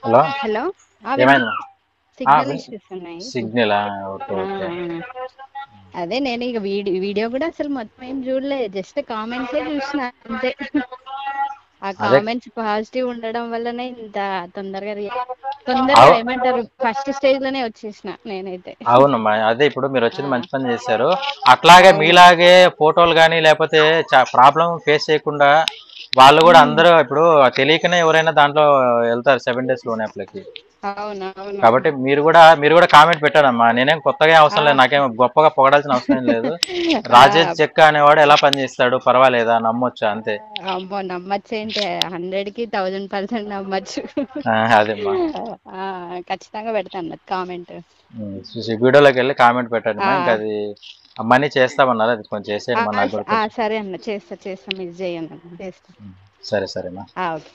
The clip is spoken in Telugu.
హలో హలో ఏమైంది? సిగ్నల్ ఇష్యూస్ ఉన్నాయి. సిగ్నలా? ఓకే ఆ, ఓకే. అదే నేను ఇక వీడియో కూడా అసలు మొత్తం ఏం చూడలే, జస్ట్ కామెంట్సే చూసిన అంతే. ఆ అదే కామెంట్స్ పాజిటివ్ ఉండడం వల్లనే ఇంత తొందరగా అవు ఏమంటారు, ఫస్ట్ స్టేజ్ లోనే వచ్చేసిన నేనైతే. అవునమ్మా, అదే ఇప్పుడు మీరు ఆ, వచ్చింది మంచి పని చేశారు. అట్లాగే అవును. మీలాగే ఫోటోలు కానీ లేకపోతే ప్రాబ్లం ఫేస్ చేయకుండా వాళ్ళు కూడా ఉమ్, అందరూ ఇప్పుడు తెలియకనే ఎవరైనా దాంట్లో వెళ్తారు 7 days లోన్ యాప్లకి. అవునవును. కాబట్టి మీరు కూడా కామెంట్ పెట్టారమ్మా. నేనేం కొత్తగా అవసరం లేదు, ఆ, నాకేం గొప్పగా పొగడాల్సిన అవసరం ఏం లేదు. రాజేష్ ఆ, చెక్క అనేవాడు ఎలా పని చేస్తాడు, పర్వాలేదా, నమ్మొచ్చా అంతే. అమ్మో నమ్మచ్చు ఏంటి, 100కి 1000% నమ్మచ్చు. అదేమ్మా. ఆ, ఖచ్చితంగా పెడతాను కామెంట్. చూసి వీడియోలోకి వెళ్ళి కామెంట్ ఆ పెట్టండిమా. ఇంకా అది మనీ చేస్తామన్నారు, అది కొంచెం చేసేయండి మా, నాకు కూడా కొంచెం. సరే అన్న, చేస్తా చేస్తా, మీరు చేయండి అన్న, చేస్తా. సరే సరేమ్మా. ఓకే.